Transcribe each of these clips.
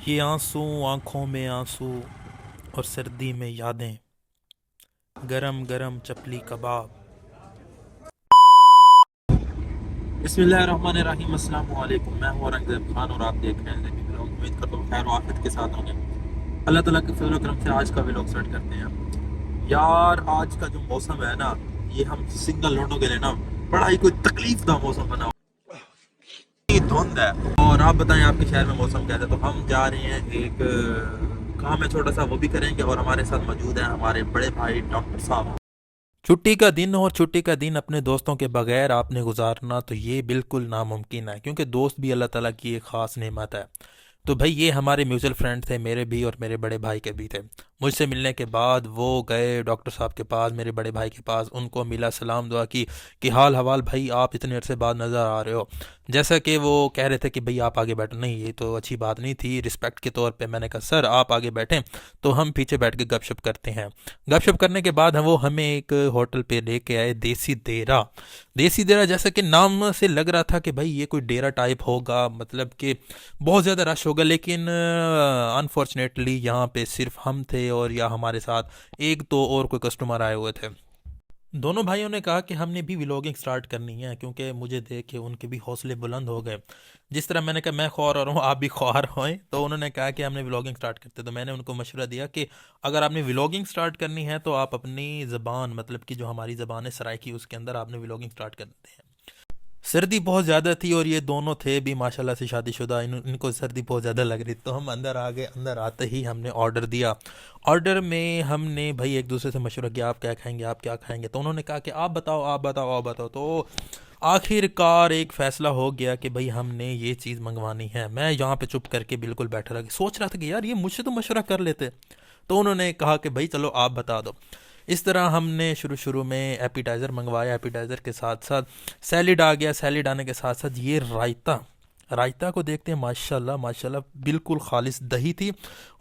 ये आंसू आंखों में आंसू और सर्दी में यादें, गरम गरम चपली कबाब। बिस्मिल्लाहिर्रहमानिर्रहीम, अस्सलाम वालेकुम। मैं हूं औरंगजेब खान और आप देख रहे हैं ज़मीन व्लॉग। उम्मीद करता हूँ खैर आफियत के साथ होंगे। अल्लाह ताला के फजल व करम से आज का व्लॉग स्टार्ट करते हैं। यार आज का जो मौसम है ना, ये हम सिंगल लोगों के लिए ना बड़ा ही कोई तकलीफ का मौसम बना हुआ है। धुंध है। और आप बताएं आपके शहर में मौसम कैसा है? तो हम जा रहे हैं एक काम है छोटा सा, वो भी करेंगे। और हमारे साथ मौजूद है हमारे बड़े भाई डॉक्टर साहब। छुट्टी का दिन और छुट्टी का दिन अपने दोस्तों के बगैर आपने गुजारना तो ये बिल्कुल नामुमकिन है, क्योंकि दोस्त भी अल्लाह ताला की एक ख़ास नेमत है। तो भाई ये हमारे म्यूचुअल फ्रेंड थे, मेरे भी और मेरे बड़े भाई के भी थे। मुझसे मिलने के बाद वो गए डॉक्टर साहब के पास, मेरे बड़े भाई के पास। उनको मिला, सलाम दुआ की कि हाल हवाल भाई, आप इतने अरसे बाद नज़र आ रहे हो। जैसा कि वो कह रहे थे कि भाई आप आगे बैठो। नहीं, ये तो अच्छी बात नहीं थी। रिस्पेक्ट के तौर पे मैंने कहा सर आप आगे बैठें, तो हम पीछे बैठ के गपशप करते हैं। गपशप करने के बाद वो हमें एक होटल पे लेके आए, देसी देरा। देसी देरा जैसा कि नाम से लग रहा था कि भाई ये कोई डेरा टाइप होगा, मतलब कि बहुत ज़्यादा रश होगा। लेकिन अनफॉर्चुनेटली यहाँ पे सिर्फ हम थे और या हमारे साथ एक दो और कोई कस्टमर आए हुए थे। दोनों भाइयों ने कहा कि हमने भी व्लॉगिंग स्टार्ट करनी है, क्योंकि मुझे देख के उनके भी हौसले बुलंद हो गए। जिस तरह मैंने कहा मैं ख्वार हो रहा हूँ, आप भी ख्वार हों, तो उन्होंने कहा कि हमने व्लॉगिंग स्टार्ट करते। तो मैंने उनको मशवरा दिया कि अगर आपने व्लॉगिंग स्टार्ट करनी है तो आप अपनी ज़बान, मतलब कि जो हमारी ज़बान है सराइकी, उसके अंदर आपने व्लॉगिंग स्टार्ट कर देते हैं। सर्दी बहुत ज़्यादा थी और ये दोनों थे भी माशाल्लाह से शादीशुदा। इनको सर्दी बहुत ज़्यादा लग रही थी, तो हम अंदर आ गए। अंदर आते ही हमने ऑर्डर दिया। ऑर्डर में हमने भाई एक दूसरे से मशवरा किया, आप क्या खाएंगे, आप क्या खाएंगे। तो उन्होंने कहा कि आप बताओ, आप बताओ, आप बताओ। तो आखिरकार एक फ़ैसला हो गया कि भाई हमने ये चीज़ मंगवानी है। मैं यहाँ पे चुप करके बिल्कुल बैठा रहा, सोच रहा था कि यार ये मुझसे तो मशवरा कर लेते। तो उन्होंने कहा कि भाई चलो आप बता दो। इस तरह हमने शुरू शुरू में एपिटाइज़र मंगवाया। एपिटाइज़र के साथ साथ सैलिड आ गया। सैलिड आने के साथ साथ ये रायता। रायता को देखते हैं, माशाल्लाह माशाल्लाह बिल्कुल खालिस दही थी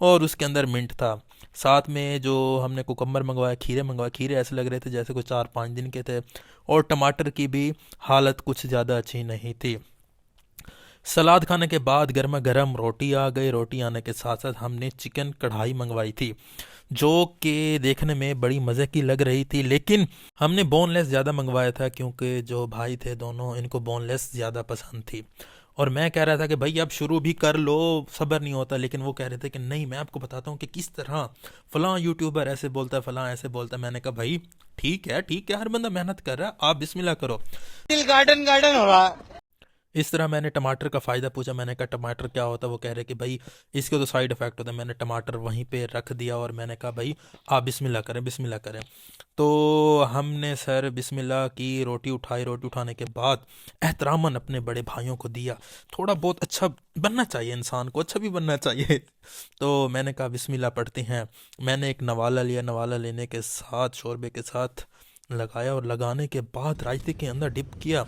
और उसके अंदर मिंट था। साथ में जो हमने कुकम्बर मंगवाया, खीरे मंगवाए। खीरे ऐसे लग रहे थे जैसे कोई 4-5 दिन के थे। और टमाटर की भी हालत कुछ ज़्यादा अच्छी नहीं थी। सलाद खाने के बाद गर्मा गर्म रोटी आ गई। रोटी आने के साथ साथ हमने चिकन कढ़ाई मंगवाई थी, जो कि देखने में बड़ी मज़े की लग रही थी। लेकिन हमने बोनलेस ज़्यादा मंगवाया था, क्योंकि जो भाई थे दोनों, इनको बोनलेस ज़्यादा पसंद थी। और मैं कह रहा था कि भाई अब शुरू भी कर लो, सब्र नहीं होता। लेकिन वो कह रहे थे कि नहीं, मैं आपको बताता हूँ कि किस तरह फ़लाँ यूट्यूबर ऐसे बोलता है, फ़लाँ ऐसे बोलता है। मैंने कहा भाई ठीक है ठीक है, हर बंदा मेहनत कर रहा है, आप बिस्मिल्लाह करो। दिल गार्डन गार्डन हो रहा है। इस तरह मैंने टमाटर का फ़ायदा पूछा। मैंने कहा टमाटर क्या होता है? वो कह रहे कि भाई इसके तो साइड इफ़ेक्ट होता है। मैंने टमाटर वहीं पे रख दिया और मैंने कहा भाई आप बिस्मिल्लाह करें, बिस्मिल्लाह करें। तो हमने सर बिस्मिल्लाह की, रोटी उठाई। रोटी उठाने के बाद एहतरामन अपने बड़े भाइयों को दिया। थोड़ा बहुत अच्छा बनना चाहिए, इंसान को अच्छा भी बनना चाहिए। तो मैंने कहा बिस्मिल्लाह पढ़ते हैं। मैंने एक नवाला लिया। नवाला लेने के साथ शोरबे के साथ लगाया और लगाने के बाद रायते के अंदर डिप किया।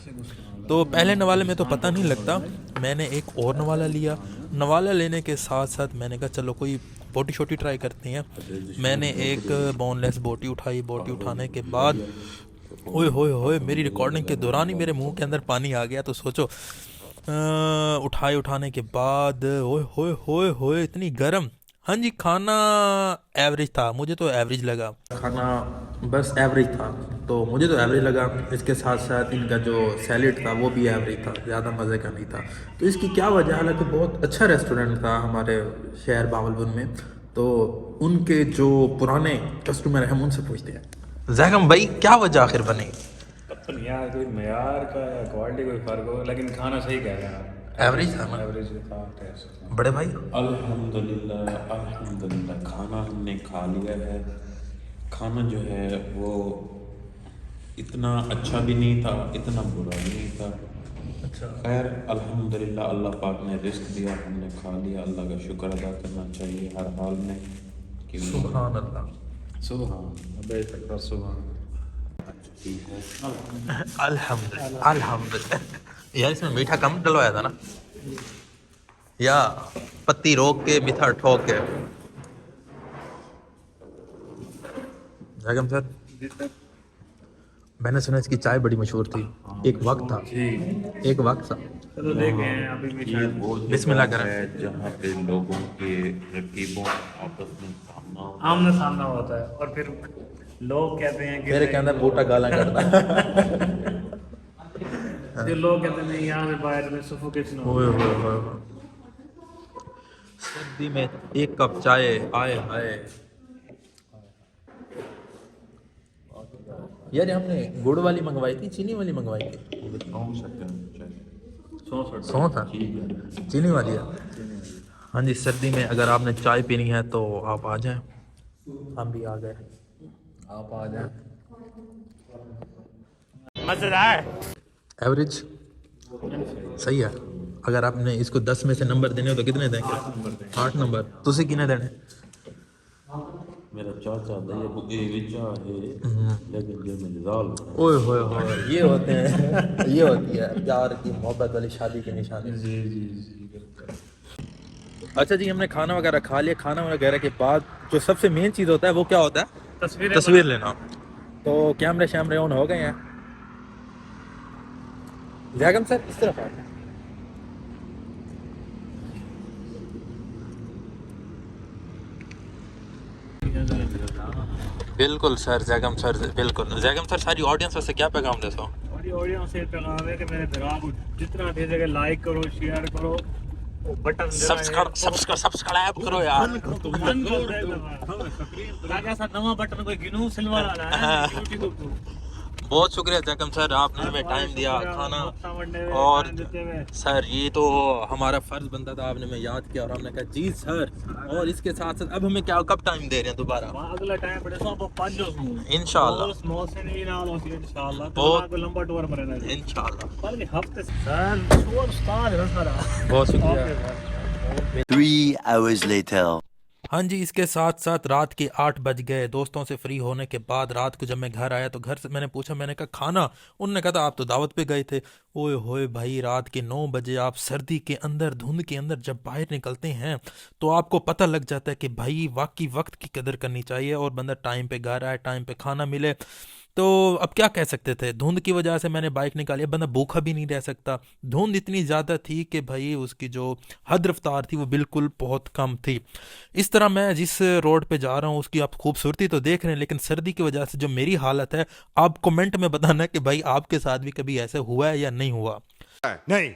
तो पहले नवाले में तो पता नहीं लगता। मैंने एक और नवाला लिया। नवाला लेने के साथ साथ मैंने कहा चलो कोई बोटी शोटी ट्राई करते हैं। मैंने एक बोनलेस बोटी उठाई। बोटी उठाने के बाद ओए होए होए, मेरी रिकॉर्डिंग के दौरान ही मेरे मुंह के अंदर पानी आ गया। तो सोचो, उठाने के बाद ओए होए होए होए, इतनी गर्म। हाँ जी, खाना एवरेज था, मुझे तो एवरेज लगा। खाना बस एवरेज था, तो मुझे तो एवरेज लगा। इसके साथ साथ इनका जो सैलेड था वो भी एवरेज था, ज़्यादा मज़े का नहीं था। तो इसकी क्या वजह, हालांकि बहुत अच्छा रेस्टोरेंट था हमारे शहर बावलपुर में। तो उनके जो पुराने कस्टमर हैं हम उनसे पूछते हैं, जैगम भाई क्या वजह आखिर बनी? पता नहीं यार, कोई मयार का या क्वालिटी कोई फ़र्क हो, लेकिन खाना सही कह रहे हैं आप। एवरेज था ना एवरेज था, टेस्ट था। बड़े भाई? अल्हम्दुलिल्लाह अल्हम्दुलिल्लाह, खाना हमने खा लिया है। खाना जो है वो इतना अच्छा भी नहीं था, इतना बुरा भी नहीं था। अच्छा। खैर अल्हम्दुलिल्लाह, अल्लाह पाक ने रिस्क दिया, हमने खा लिया। अल्लाह का शुक्र अदा करना चाहिए हर हाल में कि सुभान अल्लाह। सुबह अबे तक सुबह। चुकी है। अल्हम्दुलिल्लाह अल्हम्दुलिल्लाह। यार इसमें मीठा कम डलवाया था ना, या पत्ती रोक के मीठा ठोक के? जैगम सर, मैंने सुना इसकी चाय बड़ी मशहूर थी। एक वक्त था, एक वक्त था तो देखे हैं अभी भी ये शायद वो बिस्मिल्लाह जगह करें। है जहाँ पे लोगों के रकीबों आपस में सामना होता है। आमना सामना होता है और फिर लोग कहते हैं कि मेरे के अंदर बूटा गाला करता जो लोग कहते हैं नहीं यहाँ पे बाहर में सफोकेशन हो ओए होए होए होए। सर्दी में एक कप चाय, आए हाय। यार हमने गुड़ वाली मंगवाई थी, चीनी वाली मंगवाई थी? सौ था, चीनी वाली है। हाँ जी, सर्दी में अगर आपने चाय पीनी है तो आप आ जाएं। हम भी आ गए, आप आ जाएं। मजेदार। एवरेज सही है। अगर आपने इसको 10 में से नंबर देने हो तो कितने देंगे? 8 नंबर। तुसी कितने देने? मेरा चाचा दही विचा है लेकिन दिल में जलाल। ओए होए होए, ये होते हैं ये होती है प्यार की मोहब्बत वाली शादी की निशानी। अच्छा जी, हमने खाना वगैरह खा लिया। खाना वगैरह के बाद जो सबसे मेन चीज़ होता है वो क्या होता है? तस्वीर लेना। तो कैमरे शैमरे ऑन हो गए हैं। जैगम सर इस तरफ आते हैं। बिल्कुल सर, जैगम सर, बिल्कुल जैगम सर। सारी ऑडियंस से क्या पैगाम देते हो? हमारी ऑडियंस से पैगाम है कि मेरे भरा को जितना दे सके लाइक करो, शेयर करो, बटन सब्सक्राइब करो यार। ऐसा नवा बटन कोई गिनू सिल्वर वाला है यूट्यूब को। बहुत शुक्रिया जैकम सर, आपने हमें टाइम दिया खाना। और सर ये तो हमारा फर्ज बनता था, आपने हमें याद किया और हमने कहा जी सर। और इसके साथ साथ अब हमें क्या, कब टाइम दे रहे हैं दोबारा? अगला टाइम पड़े तो अब 5 इंशाल्लाह मौसम ही ना हो इंशाल्लाह बहुत तो लंबा टूर मरेगा इंशाल्लाह। बल्कि हफ्ते सर शोर उस्ताद है सारा। बहुत शुक्रिया। 3 hours later. हाँ जी, इसके साथ साथ रात के 8 बज गए। दोस्तों से फ्री होने के बाद रात को जब मैं घर आया तो घर से मैंने पूछा, मैंने कहा खाना? उन्होंने कहा था आप तो दावत पे गए थे। ओए होए भाई, रात के 9 बजे आप सर्दी के अंदर, धुंध के अंदर जब बाहर निकलते हैं तो आपको पता लग जाता है कि भाई वाकई वक्त की कदर करनी चाहिए और बंदा टाइम पे घर आए, टाइम पे खाना मिले। तो अब क्या कह सकते थे, धुंध की वजह से मैंने बाइक निकाली। बंदा भूखा भी नहीं रह सकता, धुंध इतनी ज़्यादा थी कि भाई उसकी जो हद रफ्तार थी वो बिल्कुल बहुत कम थी। इस तरह मैं जिस रोड पे जा रहा हूँ उसकी आप खूबसूरती तो देख रहे हैं, लेकिन सर्दी की वजह से जो मेरी हालत है, आप कमेंट में बताना कि भाई आपके साथ भी कभी ऐसे हुआ है या नहीं हुआ। नहीं।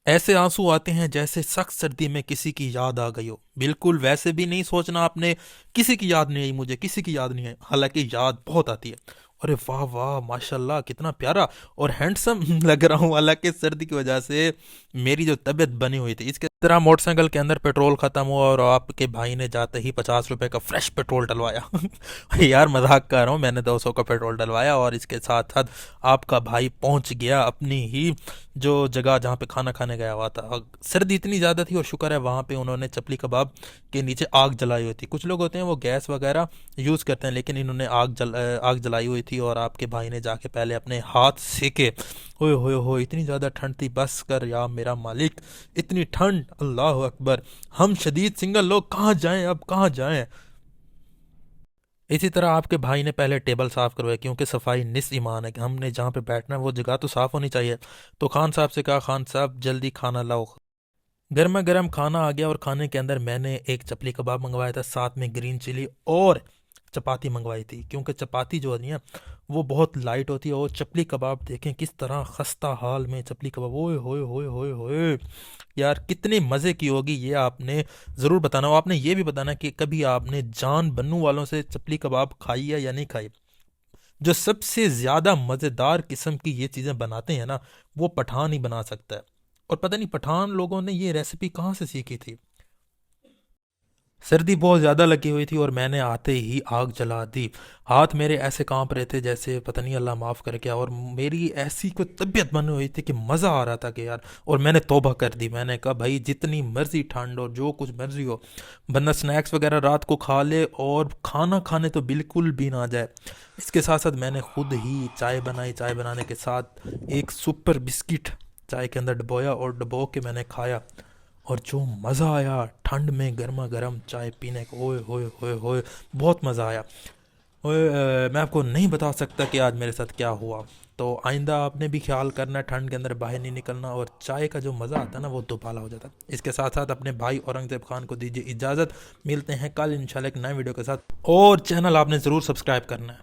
ऐसे आंसू आते हैं जैसे सख्त सर्दी में किसी की याद आ गई हो। बिल्कुल वैसे भी नहीं सोचना आपने किसी की याद नहीं आई, मुझे किसी की याद नहीं आई, हालांकि याद बहुत आती है। अरे वाह वाह माशाल्लाह, कितना प्यारा और हैंडसम लग रहा हूँ। हालांकि सर्दी की वजह से मेरी जो तबीयत बनी हुई थी, इसके तरह मोटरसाइकिल के अंदर पेट्रोल ख़त्म हुआ और आपके भाई ने जाते ही 50 रुपए का फ्रेश पेट्रोल डलवाया। यार मजाक कर रहा हूँ, मैंने 200 का पेट्रोल डलवाया और इसके साथ साथ आपका भाई पहुँच गया अपनी ही जो जगह जहाँ पे खाना खाने गया हुआ था। सर्दी इतनी ज़्यादा थी और शुक्र है वहाँ पे उन्होंने चपली कबाब के नीचे आग जलाई हुई थी। कुछ लोग होते हैं वो गैस वगैरह यूज़ करते हैं, लेकिन इन्होंने आग जलाई हुई थी और आपके भाई ने जाके पहले अपने हाथ सेके। ओए होए होए, इतनी ज़्यादा ठंड थी, बस कर या मेरा मालिक, इतनी ठंड, अल्लाह अकबर। हम शदीद सिंगल लोग कहाँ जाएं, अब कहाँ जाएं। इसी तरह आपके भाई ने पहले टेबल साफ़ करवाया, क्योंकि सफाई निस ईमान है कि हमने जहाँ पे बैठना है वो जगह तो साफ़ होनी चाहिए। तो खान साहब से कहा, खान साहब जल्दी खाना लाओ। गर्मा गर्म खाना आ गया और खाने के अंदर मैंने एक चपली कबाब मंगवाया था, साथ में ग्रीन चिली और चपाती मंगवाई थी, क्योंकि चपाती जो होती है वो बहुत लाइट होती है। और चपली कबाब देखें किस तरह खस्ता हाल में चपली कबाब, ओए होए होए होए होए यार कितने मज़े की होगी, ये आपने ज़रूर बताना। आपने ये भी बताना कि कभी आपने जान बन्नू वालों से चपली कबाब खाई है या नहीं खाई। जो सबसे ज़्यादा मज़ेदार किस्म की ये चीज़ें बनाते हैं ना, वो पठान ही बना सकता है। और पता नहीं पठान लोगों ने ये रेसिपी कहाँ से सीखी थी। सर्दी बहुत ज़्यादा लगी हुई थी और मैंने आते ही आग जला दी। हाथ मेरे ऐसे कांप रहे थे जैसे पता नहीं अल्लाह माफ़ कर क्या। और मेरी ऐसी कोई तबीयत बनी हुई थी कि मज़ा आ रहा था कि यार, और मैंने तौबा कर दी। मैंने कहा भाई जितनी मर्ज़ी ठंड और जो कुछ मर्ज़ी हो, बंदा स्नैक्स वगैरह रात को खा ले और खाना खाने तो बिल्कुल भी ना जाए। इसके साथ साथ मैंने खुद ही चाय बनाई, चाय बनाने के साथ एक सुपर बिस्किट चाय के अंदर डुबोया और डुबो के मैंने खाया। और जो मज़ा आया ठंड में गर्मा गर्म चाय पीने को, ओए होए होए होए, बहुत मज़ा आया। ओए मैं आपको नहीं बता सकता कि आज मेरे साथ क्या हुआ। तो आइंदा आपने भी ख्याल करना है, ठंड के अंदर बाहर नहीं निकलना, और चाय का जो मज़ा आता है ना वो दुबाला हो जाता है। इसके साथ साथ अपने भाई औरंगज़ेब खान को दीजिए इजाज़त, मिलते हैं कल इंशाल्लाह एक नए वीडियो के साथ, और चैनल आपने ज़रूर सब्सक्राइब करना है।